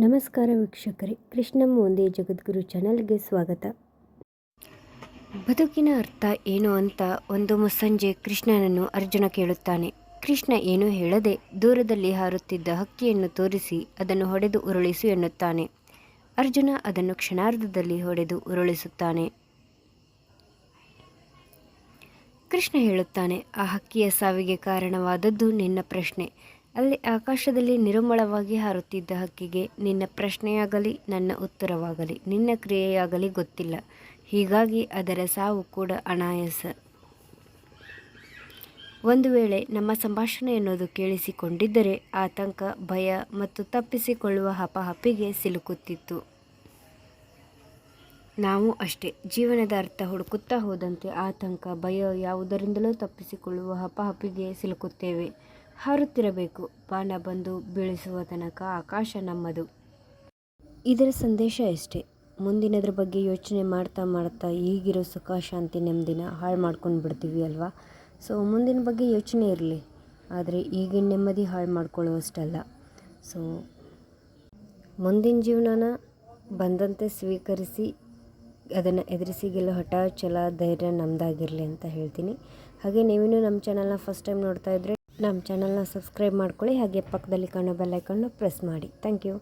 ನಮಸ್ಕಾರ ವೀಕ್ಷಕರೇ, ಕೃಷ್ಣಂ ಒಂದೇ ಜಗದ್ಗುರು ಚಾನಲ್ಗೆ ಸ್ವಾಗತ. ಬದುಕಿನ ಅರ್ಥ ಏನು ಅಂತ ಒಂದು ಮುಸ್ಸಂಜೆ ಕೃಷ್ಣನನ್ನು ಅರ್ಜುನ ಕೇಳುತ್ತಾನೆ. ಕೃಷ್ಣ ಏನೂ ಹೇಳದೆ ದೂರದಲ್ಲಿ ಹಾರುತ್ತಿದ್ದ ಹಕ್ಕಿಯನ್ನು ತೋರಿಸಿ ಅದನ್ನು ಹೊಡೆದು ಉರುಳಿಸು ಎನ್ನುತ್ತಾನೆ. ಅರ್ಜುನ ಅದನ್ನು ಕ್ಷಣಾರ್ಧದಲ್ಲಿ ಹೊಡೆದು ಉರುಳಿಸುತ್ತಾನೆ. ಕೃಷ್ಣ ಹೇಳುತ್ತಾನೆ, ಆ ಹಕ್ಕಿಯ ಸಾವಿಗೆ ಕಾರಣವಾದದ್ದು ನಿನ್ನ ಪ್ರಶ್ನೆ. ಅಲ್ಲಿ ಆಕಾಶದಲ್ಲಿ ನಿರುಮ್ಮಳವಾಗಿ ಹಾರುತ್ತಿದ್ದ ಹಕ್ಕಿಗೆ ನಿನ್ನ ಪ್ರಶ್ನೆಯಾಗಲಿ ನನ್ನ ಉತ್ತರವಾಗಲಿ ನಿನ್ನ ಕ್ರಿಯೆಯಾಗಲಿ ಗೊತ್ತಿಲ್ಲ. ಹೀಗಾಗಿ ಅದರ ಸಾವು ಕೂಡ ಅನಾಯಾಸ. ಒಂದು ವೇಳೆ ನಮ್ಮ ಸಂಭಾಷಣೆ ಎನ್ನುವುದು ಕೇಳಿಸಿಕೊಂಡಿದ್ದರೆ ಆತಂಕ, ಭಯ ಮತ್ತು ತಪ್ಪಿಸಿಕೊಳ್ಳುವ ಹಪಾಹಪಿಗೆ ಸಿಲುಕುತ್ತಿತ್ತು. ನಾವು ಅಷ್ಟೇ, ಜೀವನದ ಅರ್ಥ ಹುಡುಕುತ್ತಾ ಹೋದಂತೆ ಆತಂಕ, ಭಯ, ಯಾವುದರಿಂದಲೂ ತಪ್ಪಿಸಿಕೊಳ್ಳುವ ಹಪಾಹಪಿಗೆ ಸಿಲುಕುತ್ತೇವೆ. ಹಾರುತ್ತಿರಬೇಕು, ಬಾಣ ಬಂದು ಬೀಳಿಸುವ ತನಕ ಆಕಾಶ ನಮ್ಮದು. ಇದರ ಸಂದೇಶ ಎಷ್ಟೇ, ಮುಂದಿನದ್ರ ಬಗ್ಗೆ ಯೋಚನೆ ಮಾಡ್ತಾ ಮಾಡ್ತಾ ಈಗಿರೋ ಸುಖ ಶಾಂತಿ ನೆಮ್ಮದಿನ ಹಾಳು ಮಾಡ್ಕೊಂಡು ಬಿಡ್ತೀವಿ ಅಲ್ವಾ. ಸೊ ಮುಂದಿನ ಬಗ್ಗೆ ಯೋಚನೆ ಇರಲಿ, ಆದರೆ ಈಗಿನ ನೆಮ್ಮದಿ ಹಾಳು ಮಾಡ್ಕೊಳ್ಳುವಷ್ಟಲ್ಲ. ಸೊ ಮುಂದಿನ ಜೀವನನ ಬಂದಂತೆ ಸ್ವೀಕರಿಸಿ ಅದನ್ನು ಎದುರಿಸಿ ಗೆಲ್ಲೋ ಹಠ, ಛಲ, ಧೈರ್ಯ ನಮ್ಮದಾಗಿರಲಿ ಅಂತ ಹೇಳ್ತೀನಿ. ಹಾಗೆ ನೀವಿನ್ನೂ ನಮ್ಮ ಚಾನಲ್ನ ಫಸ್ಟ್ ಟೈಮ್ ನೋಡ್ತಾ ಇದ್ದರೆ ನಮ್ಮ ಚಾನಲ್ನ ಸಬ್ಸ್ಕ್ರೈಬ್ ಮಾಡ್ಕೊಳ್ಳಿ. ಹಾಗೆ ಪಕ್ಕದಲ್ಲಿ ಕಾಣೋ ಬೆಲ್ ಐಕಾನ್ನ ಪ್ರೆಸ್ ಮಾಡಿ. Thank you.